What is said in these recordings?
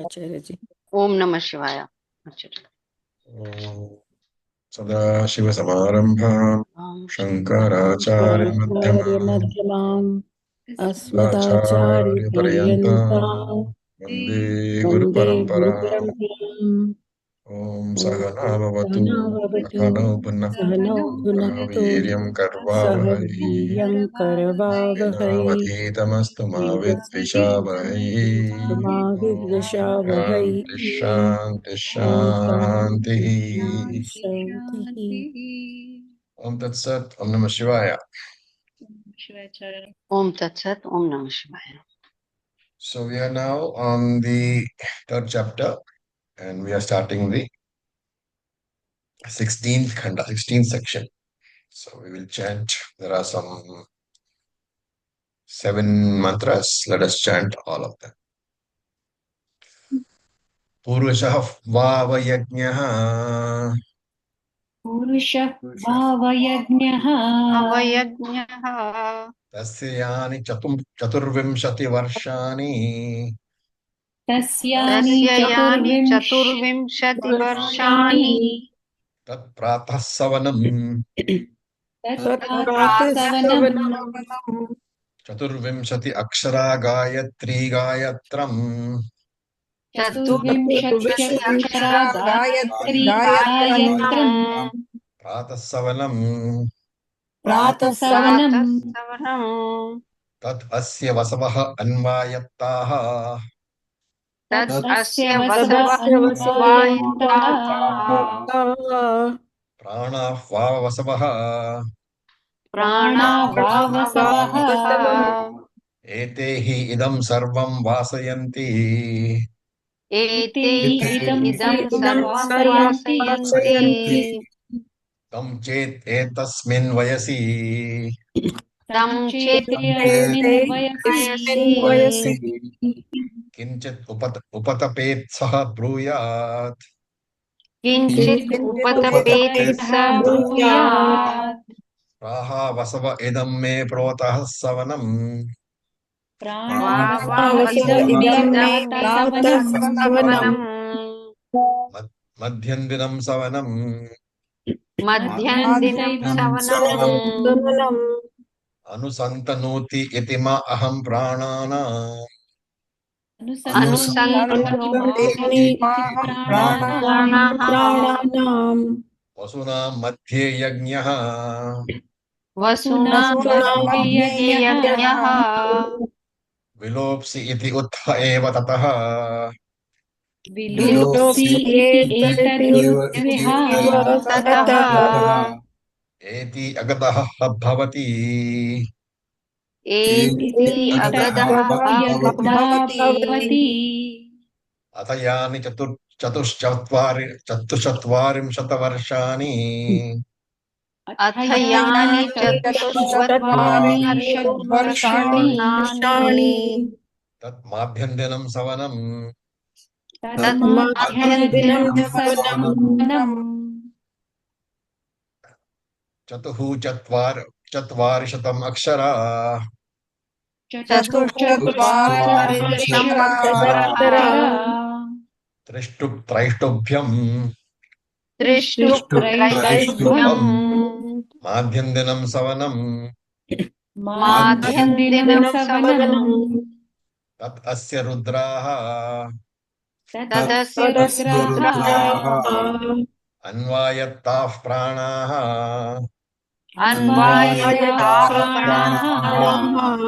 आचार्य जी। ओम नमः शिवाय। आचार्य। ओम ओम नमः नमः शिवाय। ओम शंकराचार्य शंकराचार्यमध्यमाम् मध्यमाम् अस्मदाचार्य अस्मदाचार्यपर्यन्ताम् पर्यन्ताम् वन्दे वन्दे गुरु गुरुपरम्पराम्। परम्पराम्। ओम ॐ सहना भवतु सहना भवतु सहनौ पुनक्तु सहनौ सह भुनक्तु वीर्यं सह कर्वावहै वीर्यं करवावहै तेनावधीतमस्तु मा विद्विषावहै। तेजस्विनामस्तु मा विद्विषावहै। शान्ति शान्ति ॐ शान्ति शान्तिः। शान्तिः। ओम तत्सत। ओम नमः शिवाय। ओम तत्सत। ओम नमः शिवाय। So we are now on the third chapter and we are starting the 16th khanda, 16th section. So we will chant. There are some 7 mantras. Let us chant all of them. Purushah vavayajnah पुरुषः भावयज्ञः अवयज्ञः तस्य यानि चतुर्विंशति वर्षाणि तस्यानि तस्य यानि चतुर्विंशति चतुर्विंशति वर्षाणि वर्षाणि तत्प्रातः सवनम् तत्प्रातः तत्प्रातः सवनम् सवनम् चतुर्विंशति अक्षरा गायत्री गायत्रम् चतुर्विंशत्यक्षरा चतुर्विंशत्यक्षरा गायत्री गायत्रम् गायत्रम् प्रातः सवनम् प्रातः प्रातः सवनम् सवनम् तत् अस्य वसवः अन्वायत्ताः तत् तस्य अस्य वसव वसवः तस्य वसवो अन्वायत्तः अन्वायत्ताः प्राणाः वावसवः प्राणा वावसवः प्राणावावसवः एते हि इदं सर्वं वासयन्ति इते एते हि हि इदं इदं सर्वं इदं सर्वं सर्वं वासयन्ति वासयन्ति वासयन्ति तं चेत् एतस्मिन् वयसि तं तं चेते चेत् अस्मिन् वयसि वयसि अस्मिन् वयसि किञ्चित् उपतपेत् सः ब्रूयात् किञ्चित् किञ्चित् किञ्चित् उपतपेत् उपतपेत् स सः ब्रूयात् ब्रूयात् प्राहा वसव इदं मे प्रोतः सवनम् प्राणावसव वसव इदं मे इदं मे प्रातः प्रातः सवनम् सवनम् मध्यं दिनं सवनम् मध्यं मध्याह्न दिनं इदं सवनम् सवनम् सवनम् अनुसन्तनोति इति मा अहं प्राणानाम् अनुसन्तनोति अनुसन्तनोत्यग्नि इति माहं प्राणानाम् प्राणानाम् वसुनां मध्ये यज्ञः वसूनां वसूनां मध्ये मध्ये यज्ञः यज्ञः विलोप्सि इति उत्थ एव ततः विलोप्सि इति विलोक्येत एतदुत्विह इव ततः ततः एति अगतः भवति इति एति अगतः एतद्यगदा भवति भवति अथ यानि चतुश्चत्वारिंशत् वर्षाणि अथ अथ यानि यानि चतुश्चत्वारिंशत् वर्षाणि वर्षाणि तत् सवनम् तन्माध्यन्दिनं तन्माध्यन्दिनं सवनम् सवनम् चत्वारिशतम् अक्षरा चतुश्चत्वारिंशदक्षरा चतुश्चत्वारिंशदक्षरा त्रैष्टुभ्यम् त्रिष्टुप्त्रैष्टुभ्यम् माध्यन्दिनं सवनम् माध्यन्दिनं माध्यन्दिनं सवनम् सवनम् तत् अस्य रुद्राः तदस्य तदस्य रुद्राः रुद्राः अन्वायत्ताः प्राणाः अन्वायत्ताः आयताः प्राणाः प्राणाः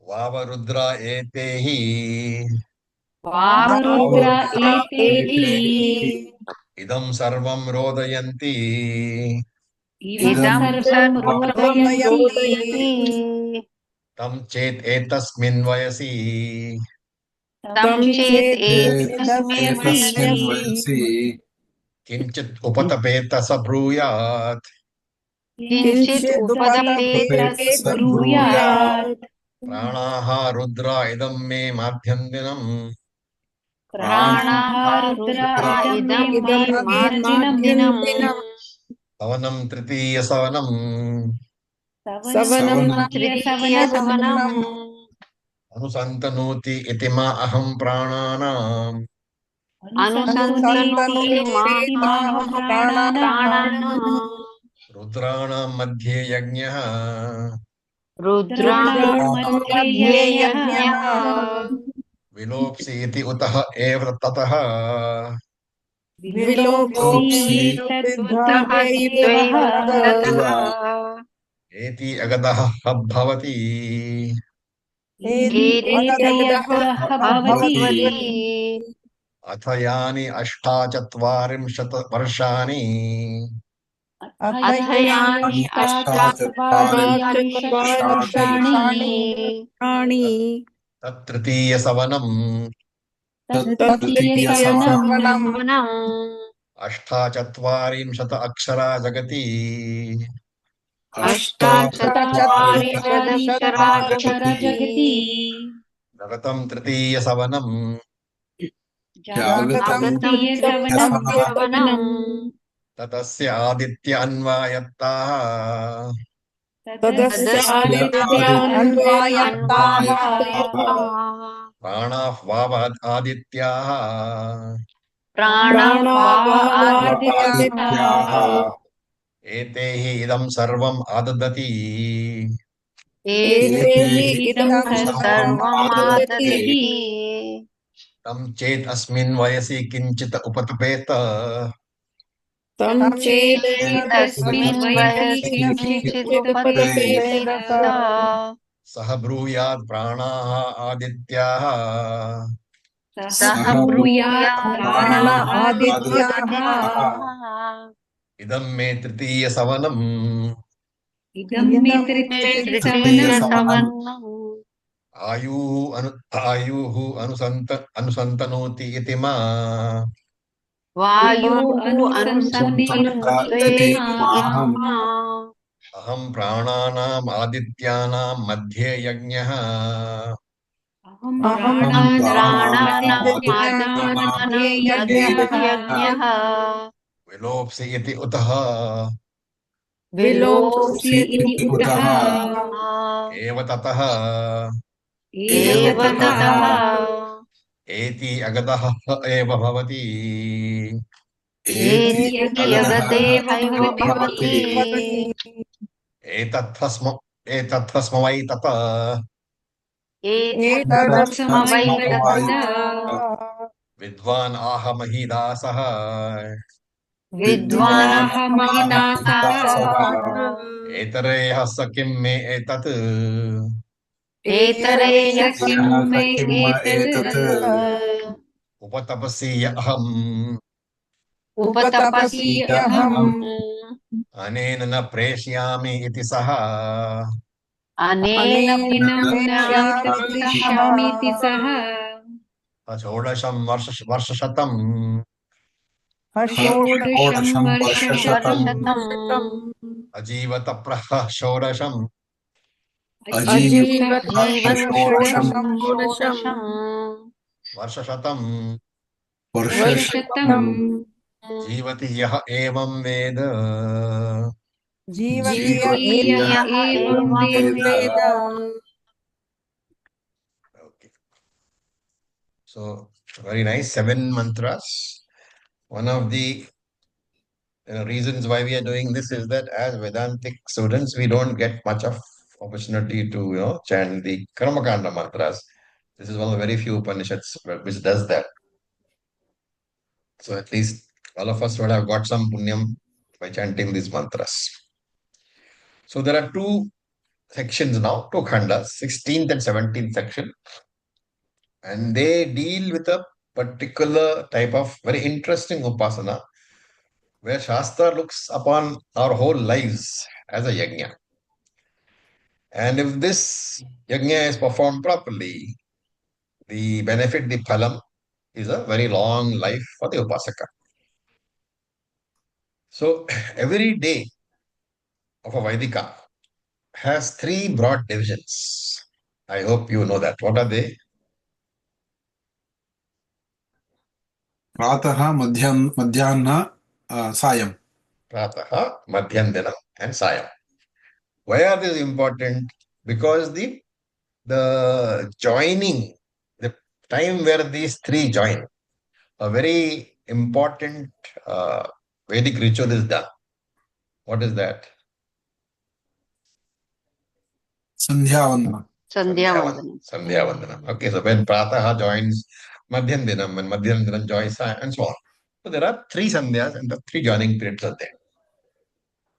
वावरुद्रा एते हि वावरुद्र वावरुद्रा एते हि एते इदं सर्वं रोदयन्ति इदं इदं सर्वं सर्वं रोदयन्ति रोदयन्ति रोदयन्ति तं चेत् एतस्मिन् वयसि तं तं तं चेत् चेत् एतस्मिन् एतस्मिन् चेदेतस्मिन् वयसि वयसि वयसि किञ्चित् उपतपेत स ब्रूयात् किञ्चित् किञ्चित् उपतपेत उपतपेत किञ्चिदुपतपेत् स ब्रूयात् ब्रूयात् प्राणाः रुद्रा इदं मे माध्यन्दिनम् प्राणाः प्राणाः रुद्र रुद्रा इदं मे इदं मे इदं मे माध्यन्दिनम् माध्यन्दिनम् सवनं तृतीयसवनम् सवनं सवनं तृतीयसवनम् सवनम् अनुसन्तनोति इति मा अहं प्राणानाम् अनुसन्तनोति माह प्राणाः रुद्राणां मध्ये यज्ञः रुद्राणां मध्ये मध्ये यज्ञः यज्ञः विलोप्सीति उतः एव ततः विलोप्सीतदुतः विलोप्सितः त्वैव ततः एति अगदः भवति एते एतदः यद्गः भवति अथ यानि अष्टाचत्वारिंशत् वर्षाणि अथ यानि अष्टाचत्वारिंशत् वर्षाणि प्राणी तत्तृतीयसवनम् तत्तृतीयसवनम् अष्टाचत्वारिंशत् अक्षरा जगति अष्टाचत्वारिंशदक्षरा जगति जगतं तृतीयसवनम् जागतं तृतीयसवनम् ततस्य आदित्य अन्वायत्ताः तदस्यादित्य अन्वायत्ताः अन्वायत्ताः प्राणाः वाव आदित्याः प्राणाः प्राणावादित्याः आदित्याः एते हि इदं सर्वम् आददति एते हि इदं इदं सर्वम् आददति सर्वमाददति तं चेत् अस्मिन् वयसि किञ्चित् उपतपेत तं तस्मिन् चेदस्मिन् वयसि किञ्चित् किञ्चिदुपदेशेत उपदेशेत सः ब्रूयात् प्राणाः आदित्याः सः ब्रूयात् ब्रूयात् प्राण आदित्याः प्राणादित्याः इदं मे तृतीयसवनम् इदं मे मे तृतीयसवनम् आयुः अनुसन्तनोति इति मा वायुः अनुसन्तनोति अनुसन्तनोति इति मा अहं प्राणानाम् आदित्यानां मध्ये यज्ञः अहं अहं प्राणानाम् प्राणानामादित्यानां मध्ये आदित्यानां यज्ञः मध्ये यज्ञः विलोप्सि इति उतः विलोप्सि इति उतः एव ततः एव ततः एति अगदः एव भवति एति यगतेहैव भवति एतत्स्म एतत्स्म वै तत एतत्स्म वै तत् विद्वान् आह महीदासः विद्वानः महिदासः एतरेयः स किं मे एतत् एतरेयः किं मे एतत् उपतपसि अहम् उपतपसि अहम् अनेन न प्रेष्यामि इति सः अनेन प्रेष्यामीति सः षोडशं वर्षशतम् षोडशं वर्षशतम् अजीवत प्रह षोडशम् अजीवत् जीवत् षोडशम् षोडशम् वर्षशतम् वर्षशतम् जीवति यः एवं वेद जीवति यः एवं वेद Okay. So very nice, 7 mantras. One of the reasons why we are doing this is that as Vedantic students, we don't get much of opportunity to chant the Karmakanda mantras. This is one of the very few Upanishads which does that. So at least all of us would have got some punyam by chanting these mantras. So there are two sections now, two khandas, 16th and 17th section. And they deal with a particular type of very interesting upasana where Shastra looks upon our whole lives as a yajna. And if this yajna is performed properly, the benefit, the phalam, is a very long life for the upasaka. So every day of a Vaidika has three broad divisions. I hope you know that. What are they? प्रातः मध्याह्न सायं. Prataha, Madhyandana, and Sayam. Why are these important? Because the joining, the time where these three join, a very important Vedic ritual is done. What is that? Sandhyavandanam. Sandhyavandanam. Sandhyavandanam. Okay, so when Prataha joins Madhyandinam, when Madhyandinam joins and so on. So there are three Sandhyas and the three joining periods are there.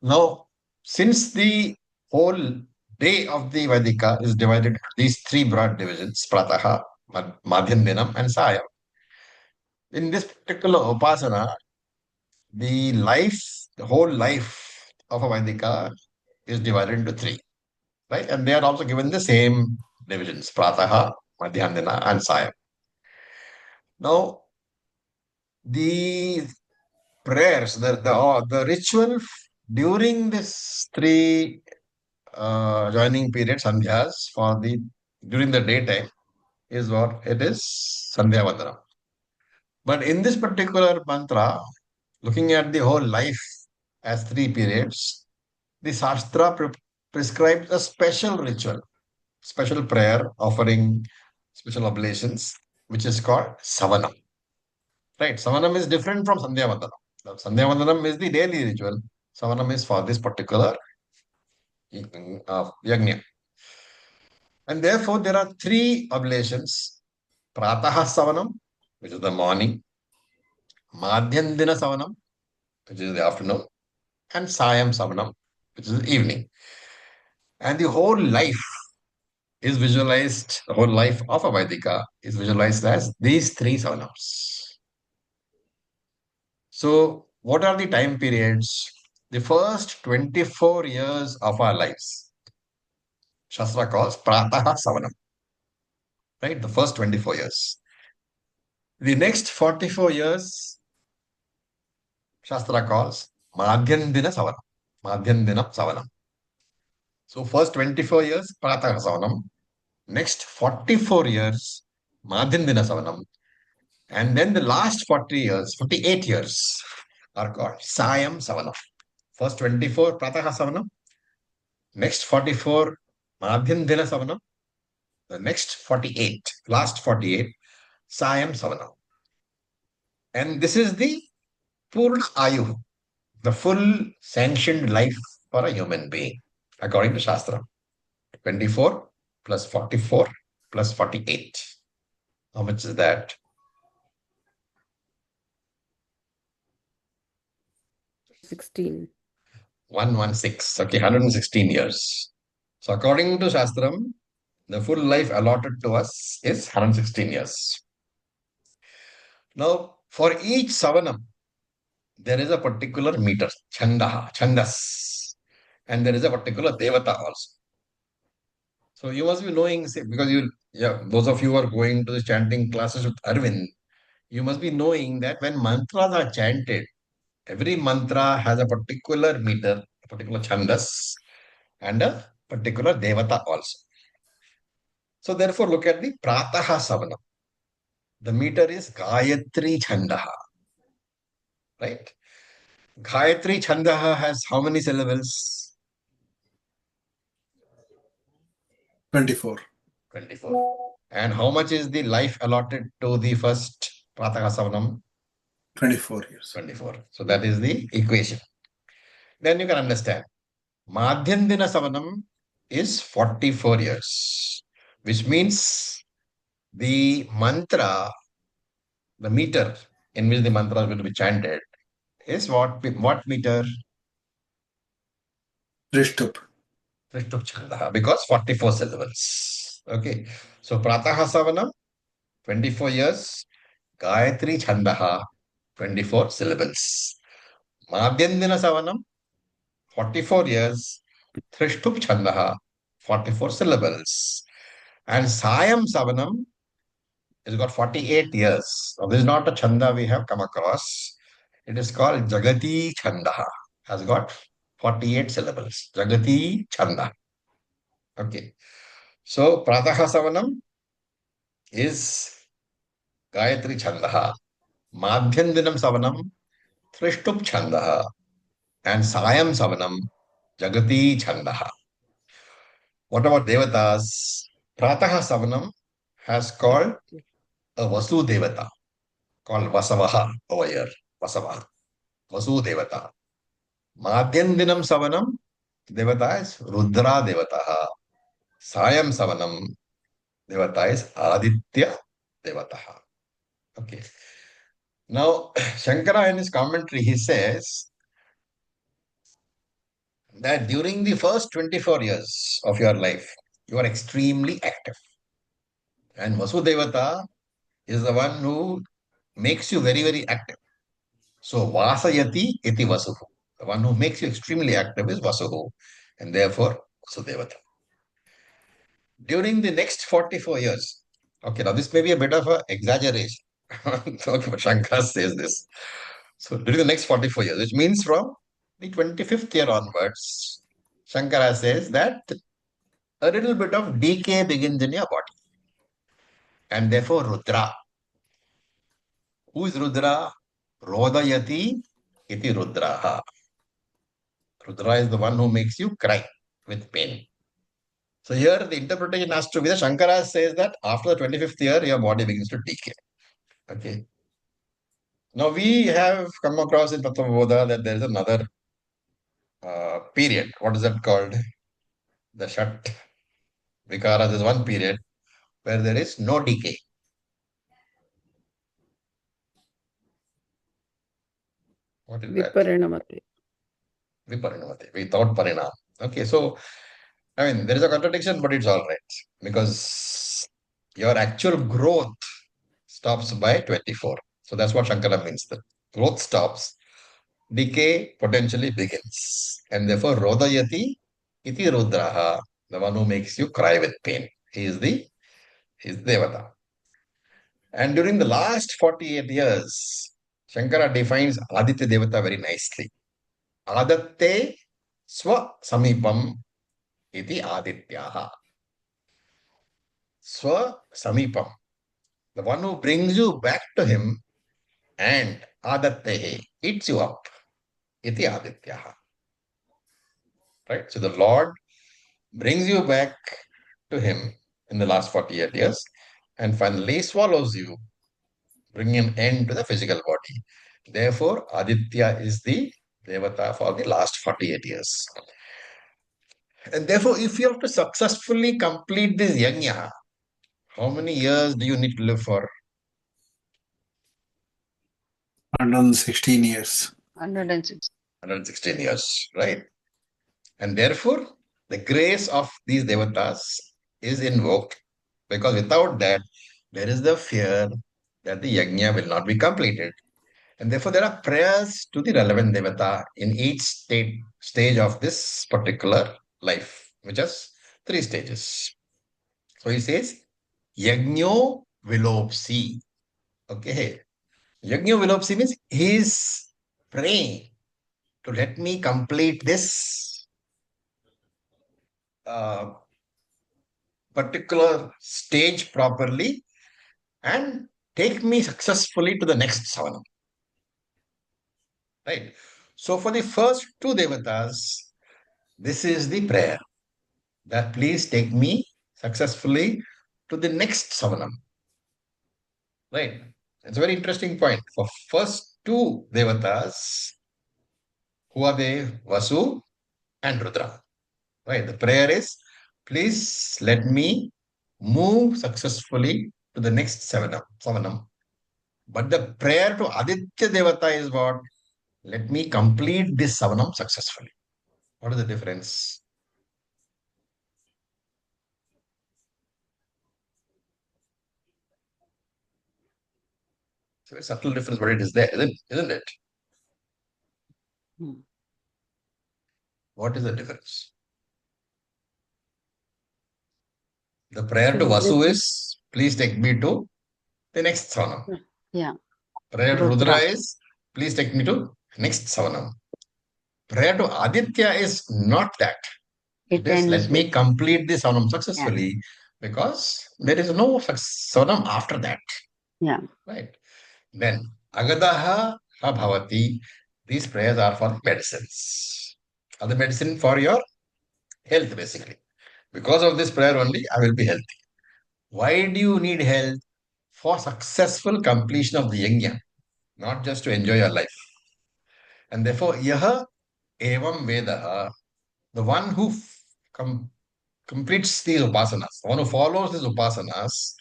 Now, since the whole day of the Vedika is divided into these three broad divisions, Prataha, Madhyandinam, and Sayam. In this particular Upasana, the whole life of a Vedika is divided into three, right? And they are also given the same divisions, Prataha, Madhyandina, and Sayam. Now, the prayers, the ritual during this three joining period, Sandhyas, during the daytime is what it is, Sandhya Vandana. But in this particular mantra, looking at the whole life as three periods, the Shastra prescribes a special ritual, special prayer offering special oblations, which is called Savanam. Right? Savanam is different from Sandhya Vandanam. Sandhya Vandanam is the daily ritual. Savanam is for this particular yajna. And therefore, there are three oblations. Prataha Savanam, which is the morning. Madhyandina Savanam, which is the afternoon. And Sayam Savanam, which is the evening. And the whole life is visualized, the whole life of a Vaidika is visualized as these three Savanams. So, what are the time periods? The first 24 years of our lives, Shastra calls Prataha Savanam, right? The first 24 years. The next 44 years, Shastra calls Madhyandina Savanam. Madhyandinam Savanam. So, first 24 years, Prataha Savanam. Next 44 years, Madhyandina Savanam. And then the last 40 years, 48 years are called Sayam Savanam. First 24, Prataha Savanam. Next 44, Madhyandina Savanam. The next 48, last 48, Sayam Savanam. And this is the Purna Ayu, the full sanctioned life for a human being, according to Shastra. 24 plus 44 plus 48. How much is that? 16. 116. Okay, 116 years. So according to Shastram, the full life allotted to us is 116 years. Now, for each Savanam, there is a particular meter, Chandas, and there is a particular Devata also. So you must be knowing, because those of you who are going to the chanting classes with Arvind, you must be knowing that when mantras are chanted, every mantra has a particular meter, a particular Chandas, and a particular Devata also. So therefore, look at the Prataha Savanam. The meter is Gayatri Chandaha, right? Gayatri Chandaha has how many syllables? 24. 24. And how much is the life allotted to the first Prataha Savanam? 24 years. 24. So that is the equation. Then you can understand. Madhyandina Savanam is 44 years, which means the mantra, the meter in which the mantra is going to be chanted is what meter? Trishtup. Trishtup Chandaha, because 44 syllables. Okay. So Prataha Savanam, 24 years. Gayatri Chandaha, 24 syllables. Madhyandina Savanam, 44 years. Trishtup Chandaha, 44 syllables. And Sayam Savanam has got 48 years. Now, this is not a chanda we have come across. It is called Jagati Chandaha. Has got 48 syllables. Jagati Chanda. Okay. So, Prataha Savanam is Gayatri Chandaha. Madhyandinam Savanam, Trishtup Chandaha. And Sayam Savanam, Jagati Chandaha. What about Devatas? Prataha Savanam has called a Vasu Devata. called Vasavaha over here. Vasavaha. Vasu Devata. Madhyandinam Savanam Devata is Rudra Devataha. Sayam Savanam Devata is Aditya Devataha. Okay. Now, Shankara in his commentary, he says that during the first 24 years of your life, you are extremely active. And Vasudevata is the one who makes you very, very active. So, Vasayati iti Vasuhu. The one who makes you extremely active is Vasuhu. And therefore, Vasudevata. During the next 44 years, okay, now this may be a bit of an exaggeration. Okay, but Shankara says this. So, during the next 44 years, which means from the 25th year onwards, Shankara says that a little bit of decay begins in your body. And therefore, Rudra. Who is Rudra? Rodayati iti Rudraha. Rudra is the one who makes you cry with pain. So here the interpretation has to be that Shankara says that after the 25th year, your body begins to decay. Okay. Now we have come across in Tattva that there is another period. What is that called? The Shat Vikaras is one period where there is no decay. What is that? Viparinamate. Viparinamate, without parinam. Okay, so I mean there is a contradiction, but it's all right because your actual growth stops by 24. So that's what Shankara means. The growth stops, decay potentially begins. And therefore, Rodayati iti Rudraha, the one who makes you cry with pain. He is the Devata. And during the last 48 years, Shankara defines Aditya Devata very nicely. Adatte Swa Samipam iti Adityaha. Swa Samipam. The one who brings you back to him and Adatte eats you up. Iti Adityaha. Right? So the Lord brings you back to him in the last 48 years and finally swallows you, bringing an end to the physical body. Therefore, Aditya is the Devata for the last 48 years. And therefore, if you have to successfully complete this yajna, how many years do you need to live for? 116 years. 106. 116 years, right? And therefore, the grace of these devatas is invoked because without that, there is the fear that the yajna will not be completed. And therefore, there are prayers to the relevant devata in each stage of this particular life, which has 3 stages. So he says, Yajno Vilopsi. Okay. Yajno Vilopsi means he is praying to let me complete this particular stage properly and take me successfully to the next savanam. Right? So for the first 2 devatas, this is the prayer that please take me successfully to the next savanam. Right? It's a very interesting point. For first 2 devatas, who are they? Vasu and Rudra. Right? The prayer is, please let me move successfully to the next savanam. But the prayer to Aditya Devata is what? Let me complete this savanam successfully. What is the difference? It's a very subtle difference, but it is there, isn't it? What is the difference? The prayer to Vasu is, please take me to the next savanam. Yeah. Prayer to Rudra is, please take me to next savanam. Prayer to Aditya is not that. It is, let me complete this savanam successfully because there is no savanam after that. Yeah. Right. Then, Agadaha Bhavati, these prayers are for medicines. Are the medicine for your health, basically. Because of this prayer only, I will be healthy. Why do you need health? for successful completion of the yajna, not just to enjoy your life. And therefore, yaha evam vedaha, the one who completes these upasanas, the one who follows these upasanas,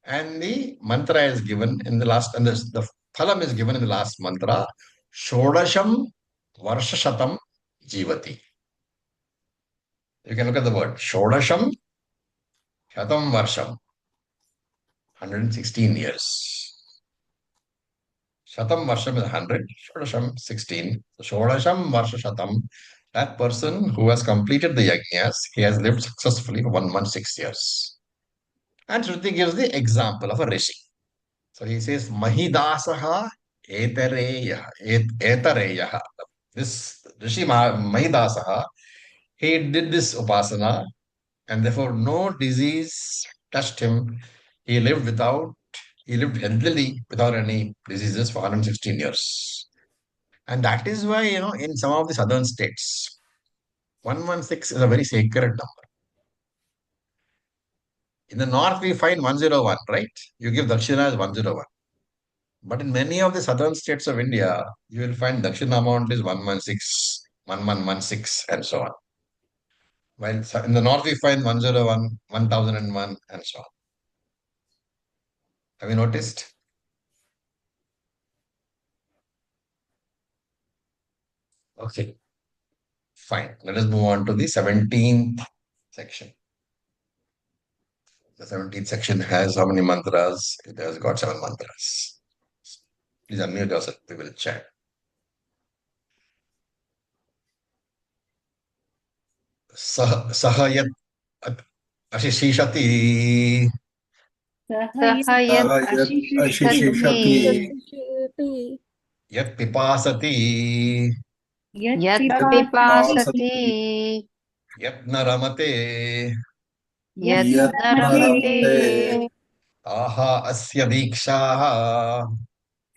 and the mantra is given in the last, and the phalam is given in the last mantra, Shodasham Varshashatam Jivati. You can look at the word Shodasham Shatam Varsham, 116 years. Shatam Varsham is 100, Shodasham 16. So Shodasham Varshashatam, that person who has completed the yajnas, he has lived successfully for 116 years. And Shruti gives the example of a rishi. So he says, Mahidasaha etareyaha. This Rishi Mahidasaha, he did this upasana, and therefore no disease touched him. He lived healthily without any diseases for 116 years. And that is why, in some of the southern states, 116 is a very sacred number. In the north, we find 101, right? You give Dakshina as 101. But in many of the southern states of India, you will find Dakshina amount is 116, 1116, and so on. While in the north, we find 101, 1001, and so on. Have you noticed? Okay, fine. Let us move on to the 17th section. The 17th section has how many mantras? It has got 7 mantras. Please unmute yourself. We will chat. Sahayat Ashishishati सह यत् अशिशिषति Ashishishati Yat Pipasati यत् यत् Yat पिपासति Pasati Yat Naramate यत् Yat न रमते Naramate Taha Asya Dikshaha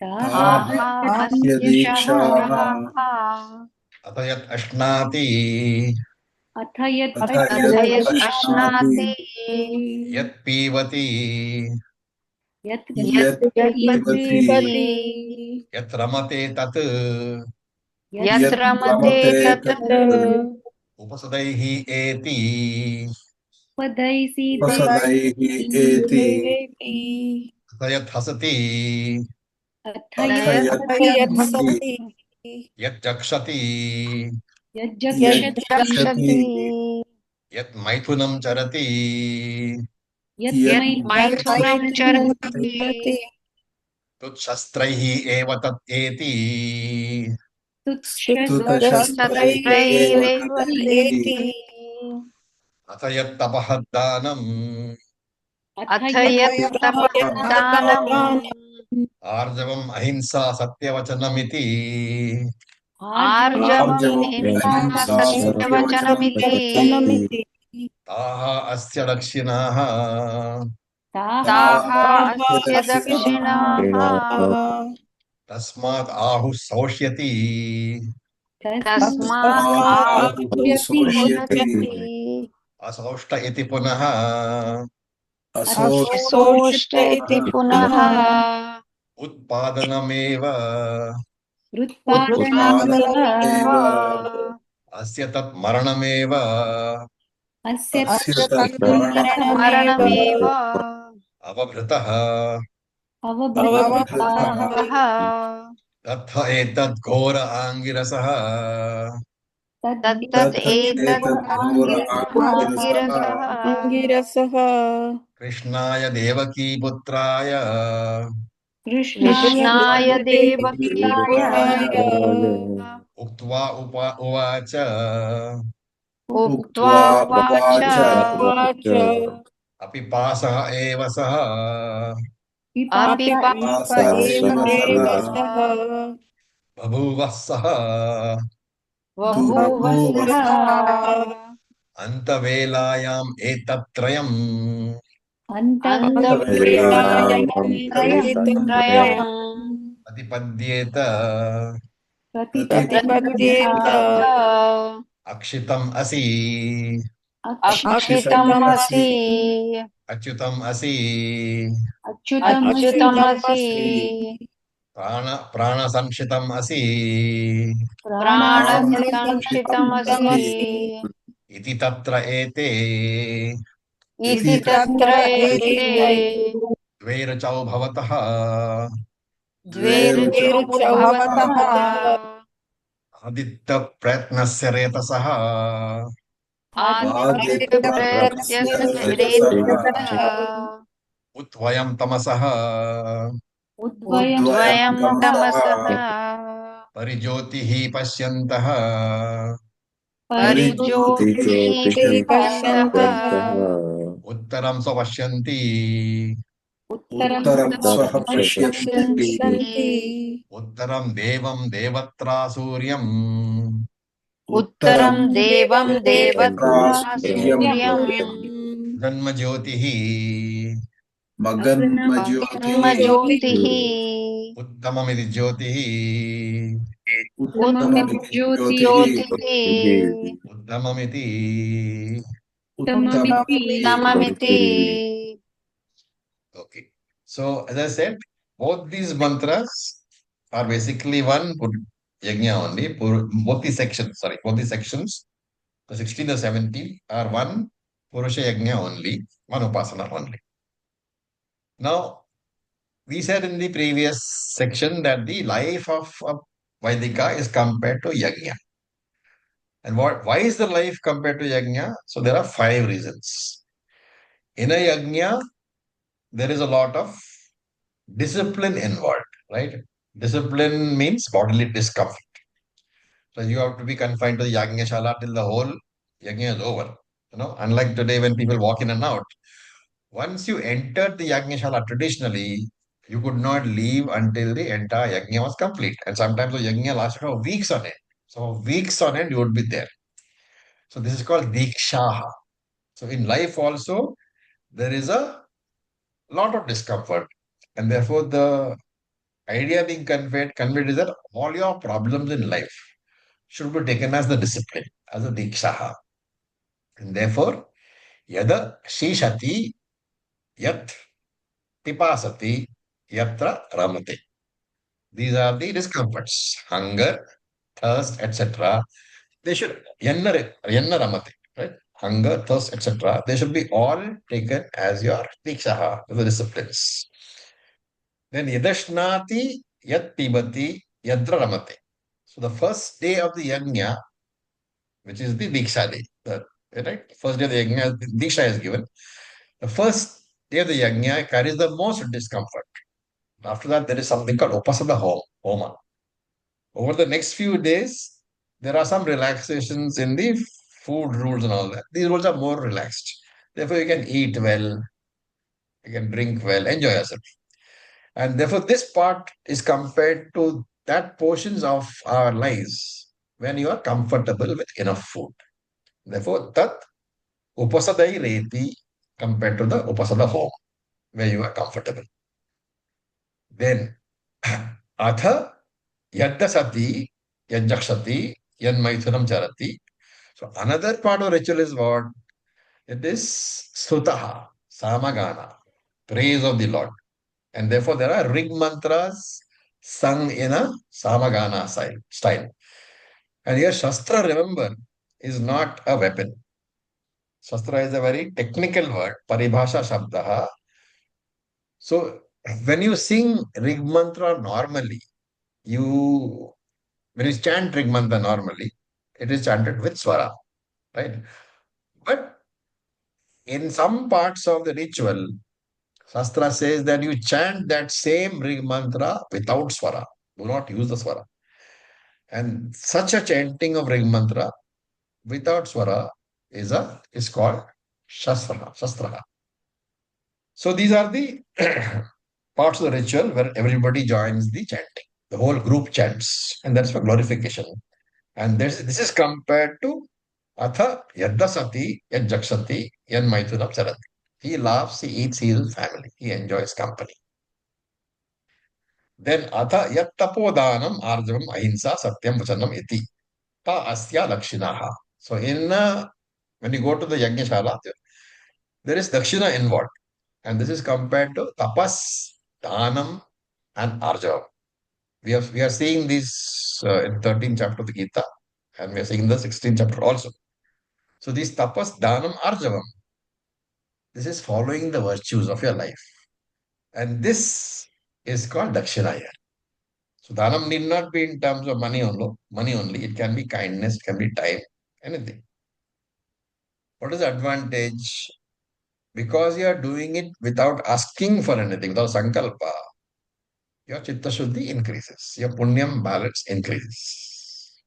ताः Taha अस्य Asya Dikshaha Atayat Ashnati अथ यत् Athayat अश्नाति Ashnati Yat Pivati यत् Yat पिबति Pibati Yat Ramate Tat यत् Yat Ramate Tat Upasadaihi Eti पदैसीते Pasadaihi Eti Atayat Hasati अथ यत् Athayat सति Sati Yat Jakshati Yat यज्जक्षति Jakshati Yat Maithunam Charati यत् Yat मैथुनं Maithunam Tut Shastraihi Eva Tat Eti तुच्छ्रैः Sutasastraihi Atayat Tapahaddanam अथ अथ यत् यत् तपःदानम् Arjavam Ahimsa Satyavachanamiti आर्जवम् आर्जवम् अहिंसा सत्यवचनमिति Taha Asya Dakshinaha ताः ताः अस्य अस्य दक्षिणाः Tasmat Ahu Sausyati तस्मात् तस्मात् आहुः आप्यति सोष्यति Asaushta Iti Punaha असोष्ट इति पुनः Utpadanameva उत्पादनमेव उत्पादनमेव Asya Tat Maranameva अस्य अस्य तन्मरणमेव Avabhritaha अवभृताः अवभृतः Tatha Etad Ghora Angirasaha तत् एतद् घोर आङ्गिरसः Krishnaya Devaki Putraya कृष्णाय कृष्णाय देवकीपुत्राय देवकीपुत्राय Uktva Uvacha उक्त्वा उवाच Apipasaha Eva Saha अपिपास एव सः Babhuva Saha बभूव सः Antavelayam Etatrayam अन्तवेलायाम् त्रयम् एतत्त्रयम् Adipadyeta प्रतिपद्येत प्रतिपद्येत Akshitam Asi अक्षितम् असि अच्युतम् असि अच्युतम् असि प्राणसंशितम् असि प्राणसंशितम् असि इति तत्र एते इति तत्र एते द्वे ऋचौ भवतः द्वे ऋचौ भवतः आदित्यप्रयत्नस्य रेतसः आदित्यप्रत्यस्य रेतसः उद्वयं तमसः उद्वयम् तमसः परिज्योतिः पश्यन्तः परिज्योतिः पश्यन्तः उत्तरं स्वपश्यन्ति उत्तरं स्वः पश्यन्ति उत्तरं देवं देवत्रा सूर्यम् उत्तरं देवं देवत्रा सूर्यम् सूर्यम् जन्मज्योतिः ब्रह्मज्योतिः उत्तममिति ज्योतिः उत्तममिति ज्योतिः ज्योतिः उत्तममिति उत्तममिति okay. So as I said, both these mantras are basically one yajna only. Both the sections, the 16 and 17 are one Purusha yajna only, one upasana only. Now, we said in the previous section that the life of a Vaidika is compared to yajna. And why is the life compared to yajna? So there are 5 reasons. In a yajna, there is a lot of discipline involved, right? Discipline means bodily discomfort. So you have to be confined to the yajna shala till the whole yajna is over. Unlike today when people walk in and out, once you entered the yajna shala traditionally, you could not leave until the entire yajna was complete. And sometimes the yajna lasted for weeks on end. So weeks on end you would be there. So this is called dikshaha. So in life also, there is a lot of discomfort. And therefore the idea being conveyed is that all your problems in life should be taken as the discipline, as a dikshaha. And therefore, yada shishati yat pipasati yatra ramate. These are the discomforts, hunger, thirst, etc. They should yanna ramate, right? Hunger, thirst, etc. They should be all taken as your dikshaha, the disciplines. Then yadashnati yat pibati yadra ramate. So the first day of the yajna, which is the Diksha day, right? First day of the yajna, Diksha is given. The first day of the yajna carries the most discomfort. After that, there is something called Upasada Homa. Over the next few days, there are some relaxations in the food rules and all that. These rules are more relaxed. Therefore, you can eat well, you can drink well, enjoy yourself. And therefore, this part is compared to that portions of our lives when you are comfortable with enough food. Therefore, tat upasadai reti compared to the upasada home where you are comfortable. Then, atha yaddasati yajjakshati yanmaithunam charati. So, another part of ritual is what? It is sutaha, samagana, praise of the Lord. And therefore, there are rig mantras sung in a samagana style. And here, Shastra, remember, is not a weapon. Shastra is a very technical word, paribhasha shabdaha. So, when you sing rig mantra normally, when you chant rig mantra normally, it is chanted with swara, right? But in some parts of the ritual, Shastra says that you chant that same rig mantra without swara. Do not use the swara. And such a chanting of rig mantra without swara is called shastra. So these are the parts of the ritual where everybody joins the chanting. The whole group chants, and that's for glorification. And this is compared to Atha Yaddasati Yajjaksati Yan Maithunam Sarati. He laughs, he eats, he is family, he enjoys company. Then Atha Yattapodanam Arjavam Ahimsa Satyam Vachanam Iti. Ta Asya Lakshinaha. So in When you go to the Yajnashala, there is dakshina involved. And this is compared to tapas, dhanam, and arjavam. We are seeing this in 13th chapter of the Gita, and we are seeing the 16th chapter also. So these tapas, dhanam, arjavam, this is following the virtues of your life. And this is called dakshina here. So dhanam need not be in terms of money only. Money only. It can be kindness, it can be time, anything. What is the advantage? Because you are doing it without asking for anything, without sankalpa, your chitta shuddhi increases, your punyam balance increases.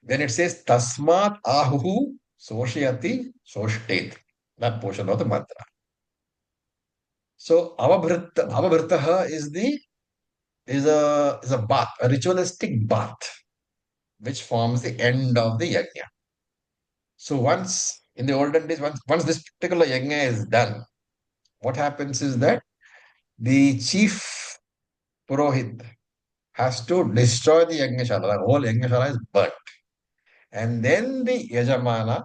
Then it says tasmat ahuhu soshayati soshtet. That portion of the mantra. So avabhritaha is a bath, a ritualistic bath, which forms the end of the yajna. So once in the olden days, once this particular yajna is done, what happens is that the chief Purohit has to destroy the Yajnashala. The whole Yajnashala is burnt. And then the Yajamana,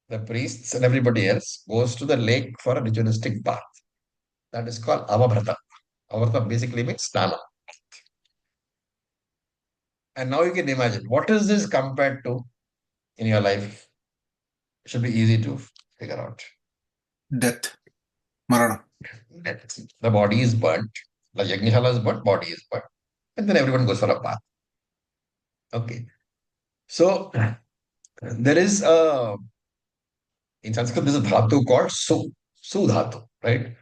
the priests and everybody else, goes to the lake for a ritualistic bath. That is called Avabrata. Avabrata basically means Snana. And now you can imagine, what is this compared to in your life? It should be easy to figure out. Death. Marana. The body is burnt. The Yajnashala is burnt, body is burnt. And then everyone goes for a bath. Okay. So there is in Sanskrit, there's a dhatu called su dhatu, right?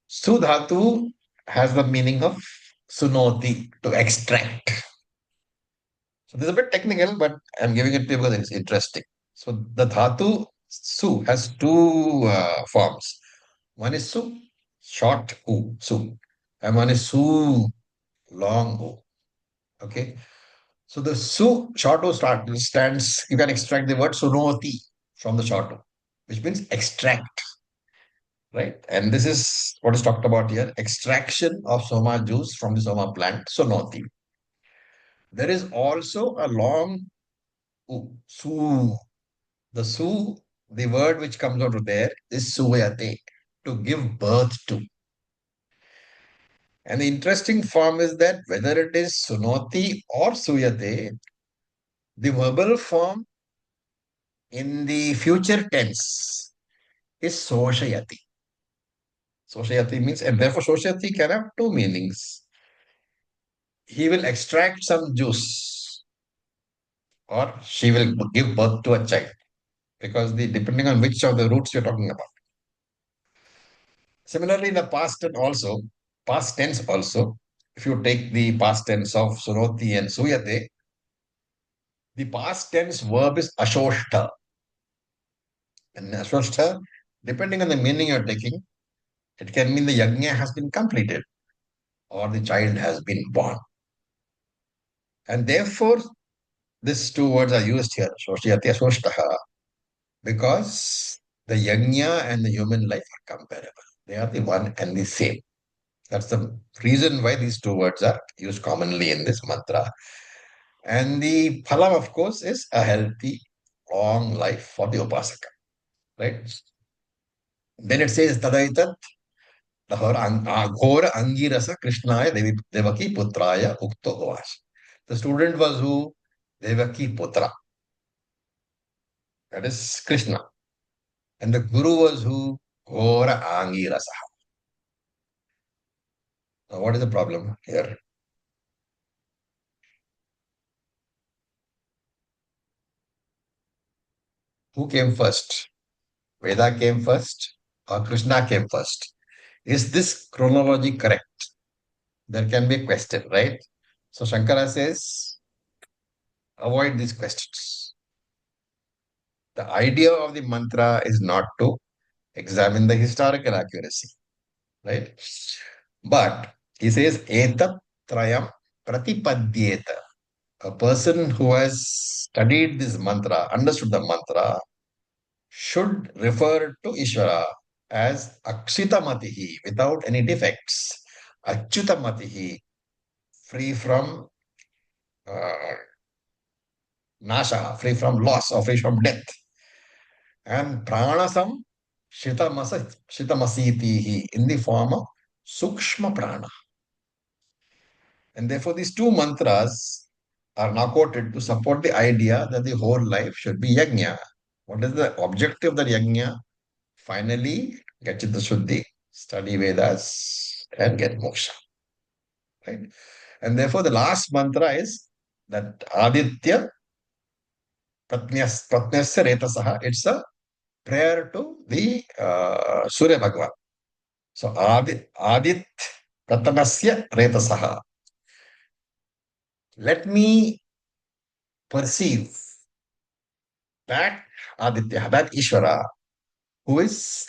Su dhatu has the meaning of sunoti, to extract. So this is a bit technical, but I'm giving it to you because it's interesting. So the dhatu su has two forms. One is su, short u, su, and one is su, long u. Okay. So the su, short u stands, you can extract the word sunoti from the short u, which means extract. Right? And this is what is talked about here, extraction of soma juice from the soma plant, sonoti. There is also a long su. The su, the word which comes out of there is suyate, to give birth to. And the interesting form is that whether it is sunoti or suyate, the verbal form in the future tense is soshayati. Soshayati means, and therefore soshayati can have two meanings. He will extract some juice or she will give birth to a child, because depending on which of the roots you're talking about. Similarly, in the past tense also, if you take the past tense of Suroti and Suyate, the past tense verb is Ashoshta. And Ashoshta, depending on the meaning you're taking, it can mean the yajna has been completed or the child has been born. And therefore, these two words are used here, Shoshiyati, Ashoshtaha, because the yajna and the human life are comparable. They are the one and the same. That's the reason why these two words are used commonly in this mantra. And the phalam, of course, is a healthy, long life for the upasaka. Right? Then it says, Tadaitat, Ghora Angirasa Krishnaya Devaki Putraya Ukto Govash. The student was who? Devaki Putra. That is Krishna. And the guru was who? Ghora Angirasa. Now, what is the problem here? Who came first? Veda came first or Krishna came first? Is this chronology correct? There can be a question, right? So Shankara says, avoid these questions. The idea of the mantra is not to examine the historical accuracy, right? But he says, etat trayam pratipadyeta. A person who has studied this mantra, understood the mantra, should refer to Ishvara as Akshitamatihi, without any defects. Achyutamatihi, free from uh, Nasha, free from loss or free from death. and pranasam shitamasitihi in the form of sukshma prana. And therefore, these two mantras are now quoted to support the idea that the whole life should be yajna. What is the objective of the yajna? Finally, get Chitta Shuddhi, study Vedas, and get moksha. Right? And therefore, the last mantra is that Aditya Pratnyasya Retasaha. It's a prayer to the Surya Bhagavan. So, Adit Pratnyasya Retasaha. Let me perceive that Aditya, that Ishvara, who is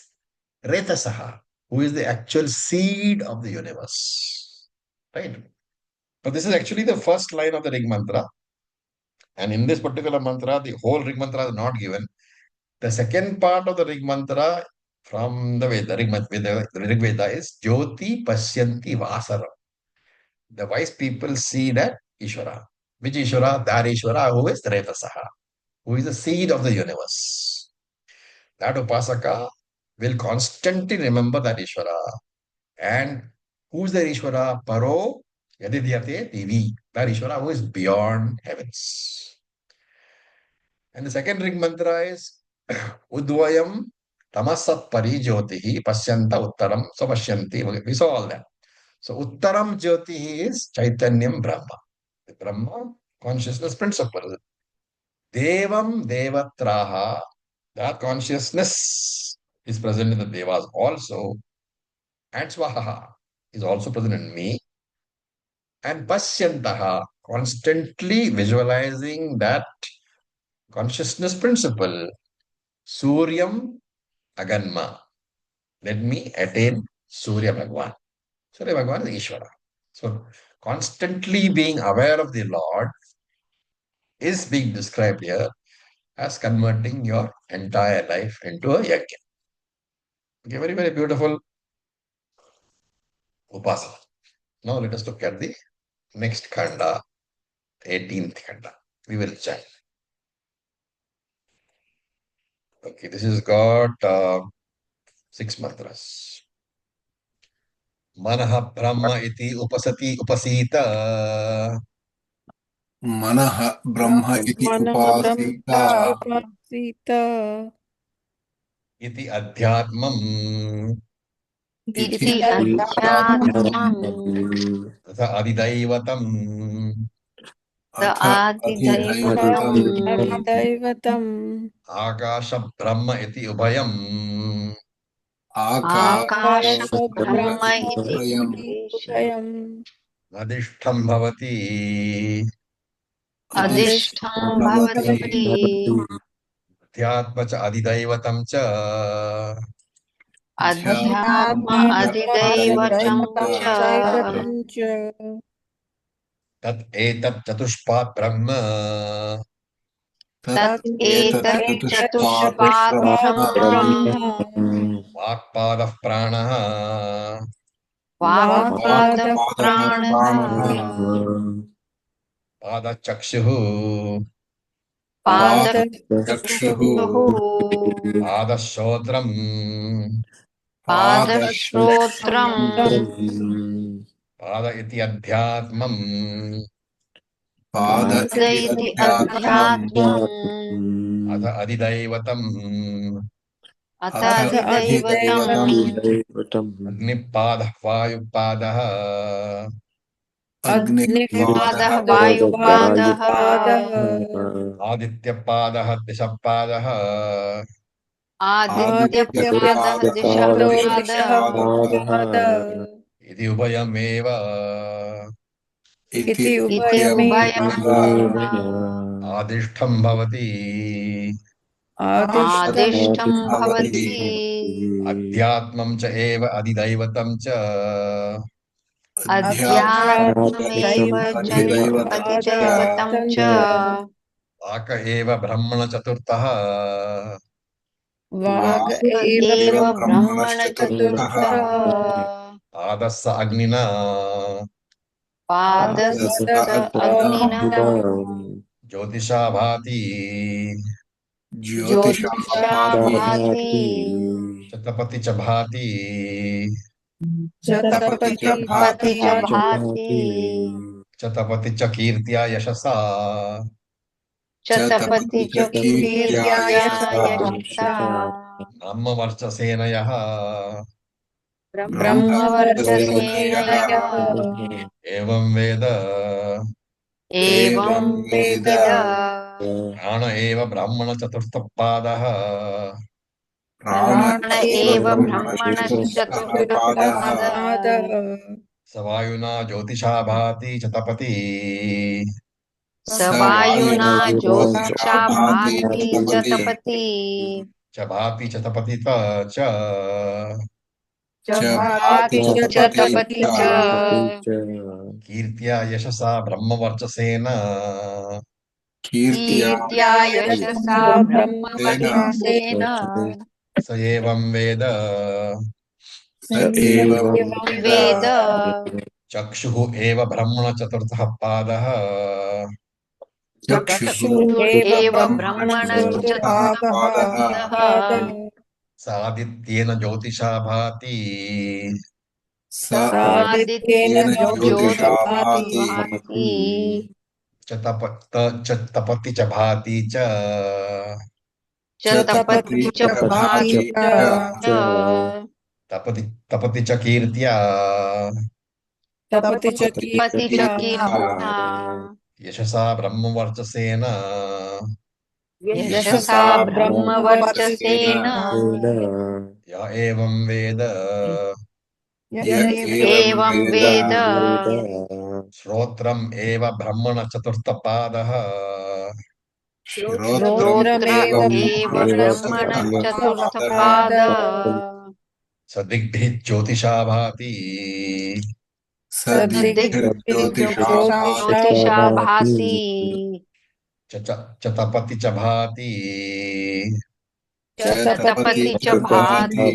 Retasaha, who is the actual seed of the universe. Right? So this is actually the first line of the Rig Mantra. And in this particular mantra, the whole Rig Mantra is not given. The second part of the Rig Mantra from the Veda, the Rig Veda is Jyoti Pasyanti Vasaram. The wise people see that Ishvara. Which Ishvara? That Ishvara who is Retasaha, who is the seed of the universe. That Upasaka will constantly remember that Ishvara. And who's the Ishvara? Paro Yadidhyate Divi. That Ishvara who is beyond heavens. And the second ring mantra is Udvayam Tamasat Pari Jyotihi Pasyanta Uttaram Sapashyanti. We saw all that. So Uttaram Jyotihi is Chaitanyam Brahma. The Brahma consciousness principle. Devam Devatraha. That consciousness is present in the Devas also. And Swaha is also present in me. And Pasyantaha, constantly visualizing that consciousness principle. Suryam Aganma. Let me attain Surya Bhagwan. Surya Bhagwan is Ishvara. So, constantly being aware of the Lord is being described here as converting your entire life into a yajna. Okay, very, very beautiful upasana. Now, let us look at the next khanda, 18th khanda. We will chant. Okay, this has got 6 mantras. Manaha Brahma iti upasita. Manaha Brahma iti Manaha upasita. Brahma Upasita Iti adhyatmam. इति Iti अध्यात्मम् तथा अधिदैवतम the अथ आदिदैवतम् अधिदैवतम् Adidaivatam आकाश ब्रह्म इति उभयम् Akash Akash Akasha Brahma Brahma इति Brahma इति उभयम् Iti उभयम् Upayam अधिष्ठम् भवति अधिष्ठम् अधिष्ठम् भवति भवति अध्यात्म च अधिदैवतम् च अध्यात्म अध्यात्मम् च अधिदैवतं अधिदैवतम् च Adidaivatam च Cha तत् एतत् चतुष्पात् ब्रह्म तत् तत् Tat एतत् एतत् चतुष्पात् चतुष्पात्रं ब्रह्म Chatuष्पाद ब्रह्म Brahma वाक्पादः प्राणः वाक्पादः वाक्पादः प्राणः प्राणः पादचक्षुः पादचक्षुः पादचक्षुः पादश्रोत्रम् पादश्रोत्रम् पादश्रोत्रम् पाद इति अध्यात्मम् पाद पाद इति इति अध्यात्मम् अध्यात्मम् अथ अधिदैवतम् अथ अथ Atha अधिदैवतम् अधिदैवतम् अग्निपादः वायुपादः अग्निपादः पादः Vayu वायुपादः Pada आदित्यपादः दिशपादः Aditya आदित्यपादः आदित्यपादः Pado दिशःपादः दिशपादः Dishapada इति उभयमेव इति Iti इति Ubayame उभयमेव उभयमेव आदिष्ठम् भवति Adishtam आदिष्टम् आदिष्टम् भवति भवति अध्यात्मम् च एव अधिदैवतम् च अध्यात्मम् च अध्यात्ममेव एव चैव अधिदैवतम् च अधिदैवतं च वाक एव ब्रह्मण चतुर्थः Vag वाक् Eva एव एव ब्रह्मण ब्रह्मणश्चतुर्थः चतुर्थः पादः स अग्निना पादस्य पादस्य Padasya अग्निना अग्निना Agnina ज्योतिषा भाति ज्योतिषाभाति चतपति च भाति चतपति च भाति चतपति च कीर्त्या यशसा चतपति च कीर्त्या यशसा ब्रह्मवर्चसेन यः ब्रह्मवर्चसेन यः एवं वेद एवं वेद प्राण एव ब्राह्मण चतुर्थपादः प्राण एव ब्रह्मणश्चतुर्थपादः स वायुना ज्योतिषा भाति चतपति स वायुना ज्योतिषा भाति चतपति च भाति चतपति च च भाति चतपति च कीर्त्या यशसा ब्रह्मवर्चसेन कीर्त्या यशसा ब्रह्मवर्चसेन स एवं वेद स एवं वेद चक्षुः एव ब्रह्मण चतुर्थः पादः चक्षुरेव ब्रह्मणश्चतुर्थपादः सादित्येन ज्योतिषा भाति सादित्येन ज्योतिषा भाति तपति च भाति च चतपति च भाति तपति तपति च कीर्त्या तपति च कीर्त्या यशसा ब्रह्मवर्चसेन यशसा ब्रह्मवर्चसेन य एवं वेद एवं वेद श्रोत्रम् एव ब्रह्मण चतुर्थपादः श्रोत्रमेव ब्रह्मणश्चतुर्थपादः स दिग्भिः ज्योतिषा भाति सदिग्ज्योतिषा भाति च तपति च भाति चतपति च भाति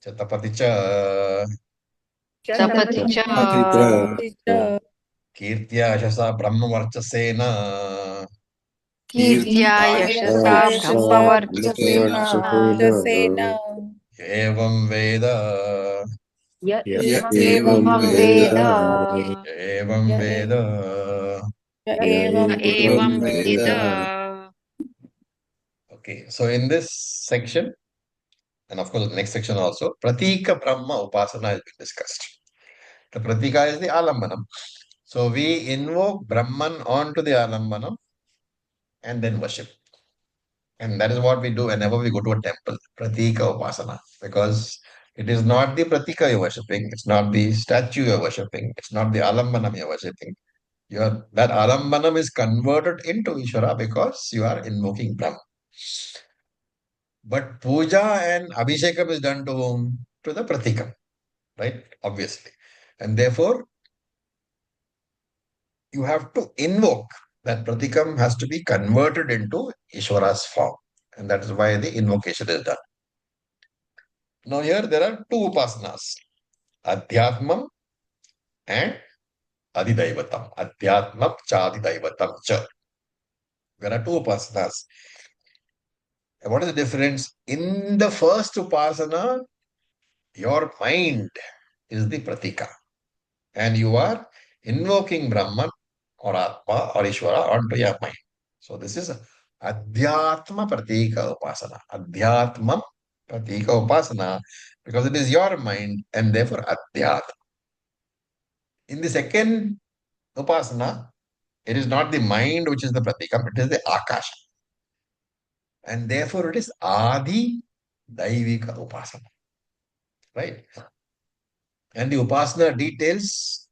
च तपति च चतपति च कीर्त्या यशसा ब्रह्मवर्चसेन कीर्त्या यशसा ब्रह्मवर्चसेन एवं वेद एवं वेद एवं वेद एवं वेद Okay, so in this section, and of course the next section also, Pratika Brahma Upasana has been discussed. The Pratika is the Alambanam. So we invoke Brahman onto the Alambanam and then worship. And that is what we do whenever we go to a temple, Pratika Upasana. Because it is not the Pratika you're worshipping, it's not the statue you're worshipping, it's not the Alambanam you're worshipping. That Alambanam is converted into Ishvara because you are invoking Brahman. But puja and abhishekam is done to whom? To the pratikam, right? Obviously. And therefore, you have to invoke. That pratikam has to be converted into Ishvara's form. And that is why the invocation is done. Now here there are two upasanas. Adhyatmam and Adidaivatam. Adhyatmam cha Adidaivatam cha. There are two upasanas. And what is the difference? In the first upasana, your mind is the pratika. And you are invoking Brahman or Atma or Ishvara onto your mind. So this is Adhyatma Pratika Upasana. Adhyatma Pratika Upasana because it is your mind and therefore Adhyatma. In the second Upasana, it is not the mind which is the Pratikam, it is the Akasha. And therefore it is Adi Daivika Upasana. Right? And the Upasana details,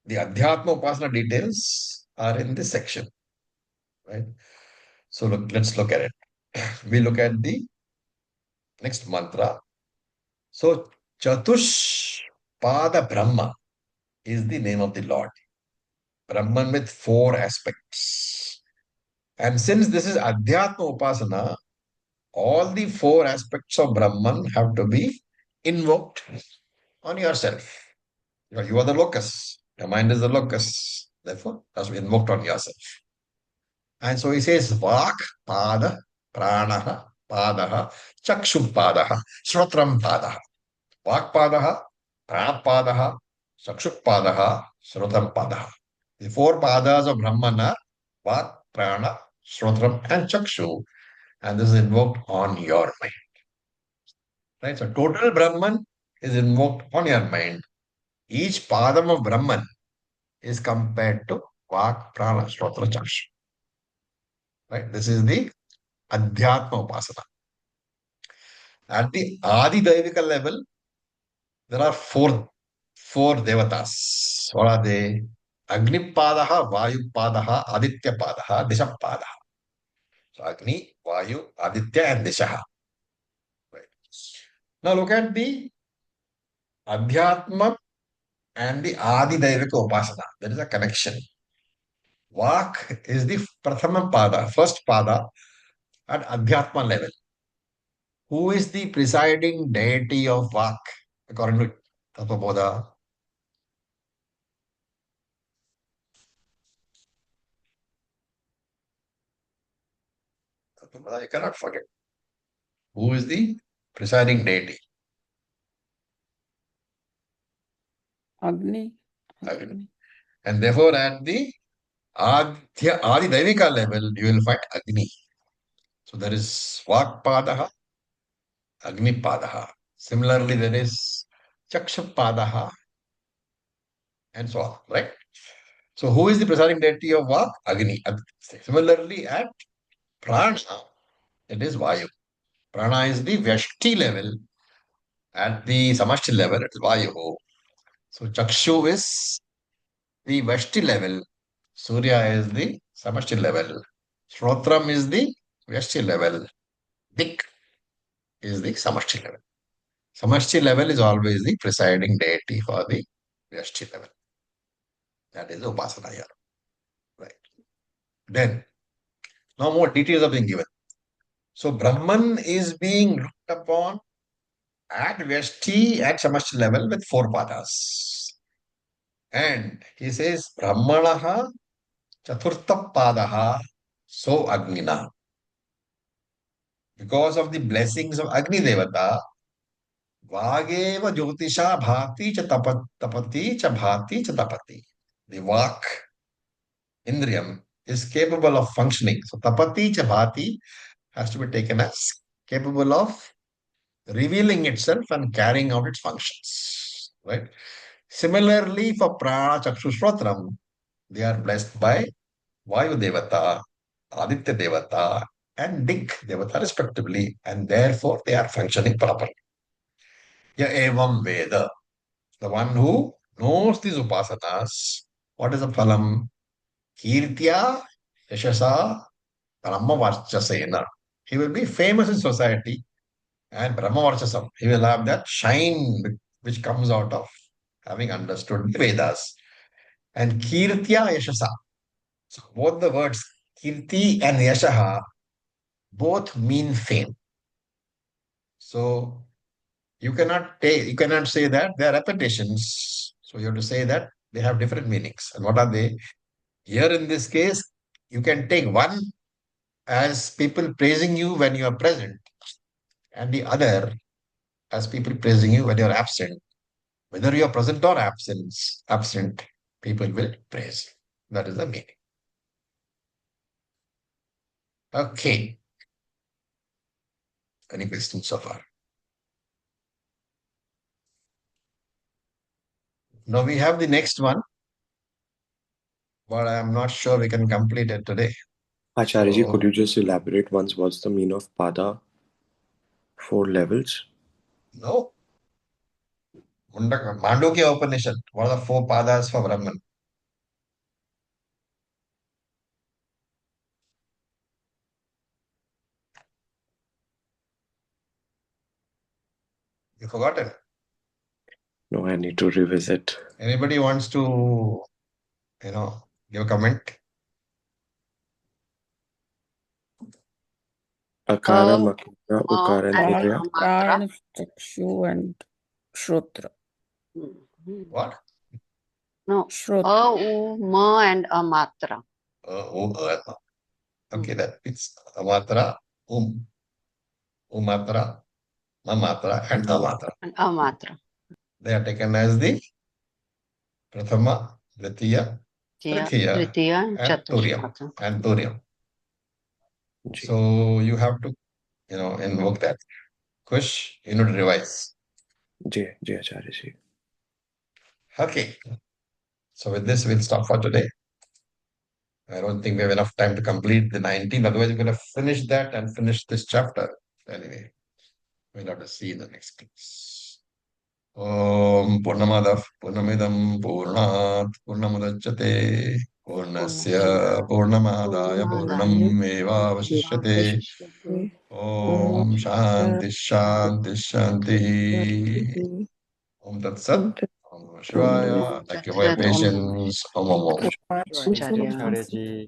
the Adhyatma Upasana details are in this section. Right? So let's look at it. We look at the next mantra. So Chatushpada Brahma is the name of the Lord. Brahman with four aspects. And since this is Adhyatma Upasana, all the four aspects of Brahman have to be invoked on yourself. You are the locus. Your mind is the locus. Therefore, it has to be invoked on yourself. And so he says Vak, Pada, Pranaha, Padaha, Chakshu Padaha, Shrotram Padaha. Vak Padaha, Prana Padaha, Chakshu Padaha, Shrotram Padaha. The four padas of Brahman are Vak, Prana, Shrotram, and Chakshu. And this is invoked on your mind. Right? So total Brahman is invoked on your mind. Each padam of Brahman is compared to Vak, Prana, Shrotra, Chakshu. Right? This is the Adhyatma Upasana. At the Adi Daivika level, there are four devatas. What are they? Agni Padaha, Vayu Padaha, Aditya Padaha, Disha Padaha. So Agni, Vayu, Aditya, and Disha. Right. Now look at the Adhyatma and the Adi Daivika Upasana. There is a connection. Vak is the Prathama Pada, first Pada at Adhyatma level. Who is the presiding deity of Vak according to Tattva-bodha? Tattva-bodha, you cannot forget. Who is the presiding deity? Agni. Agni. And therefore, at the Adi Daivika level, you will find Agni. So there is Vak Padaha, Agni Padaha. Similarly, there is Chaksha Padaha, and so on, right? So who is the presiding deity of Vak? Agni. Similarly, at Prana, it is Vayu. Prana is the Vyashti level. At the Samashti level, it is Vayu. So Chakshu is the Vyashti level. Surya is the Samashti level. Shrotram is the Vyashti level. Dik is the Samashti level. Samashti level is always the presiding deity for the Vyashti level. That is Upasana here. Right. Then, now more details are being given. So Brahman is being looked upon at Vyashti at Samashti level with four padas. And he says, Brahmanaha Chaturtha Padaha So Agnina. Because of the blessings of Agni Devata, Vageva Jyotisha Bhati cha tapati cha bhati cha tapati. The Vak, Indriyam, is capable of functioning. So tapati cha bhati has to be taken as capable of revealing itself and carrying out its functions. Right? Similarly, for Prana Chakshu Shrotram, they are blessed by Vayu Devata, Aditya Devata, and Dik Devata respectively, and therefore they are functioning properly. Ya evam Veda, the one who knows these upasanas, what is the phalam? Kirtya Yashasa Brahma Varchasena. He will be famous in society and Brahma Varchasam. He will have that shine which comes out of having understood the Vedas. And Kirtya Yashasa. So both the words Kirti and Yashaha both mean fame. So you cannot say that they are repetitions. So you have to say that they have different meanings. And what are they? Here in this case, you can take one as people praising you when you are present, and the other as people praising you when you are absent. Whether you are present or absent, people will praise. That is the meaning. Okay. Any questions so far? Now we have the next one, but I am not sure we can complete it today. Acharya, So- could you just elaborate once what's the meaning of Pada? 4 levels? No. Mandukya Upanishad. What are the four padas for Brahman? You forgotten? No, I need to revisit. Anybody wants to, give a comment? Akara, Makara, Ukara, and and Vidya. Matra. Prana, Chakshu, and Shrotra. What? No. Shrotra. U, Ma, and a Matra. Oh, Okay, that means amatra, umatra, mamatra, and amatra. And amatra. They are taken as the prathama, dvitiya, tritiya, Tritiya and and turyam. Chatushpata. And turyam. Ji So you have to, invoke that. Kush, you need to revise. Ji Acharya ji Okay. So with this, we'll stop for today. I don't think we have enough time to complete the 19th. Otherwise, we're going to finish that and finish this chapter. Anyway, we'll have to see in the next class. Om Purnamadav Purnamidam Purnat Purnamudachyate Purnasya Purnamadaya Purnam Eva Vasishyate. Om Shanti Shanti Shanti. Om Tat Sat. Om Shivaya. Thank you for your patience. Om Om Om. Acharya. Acharya ji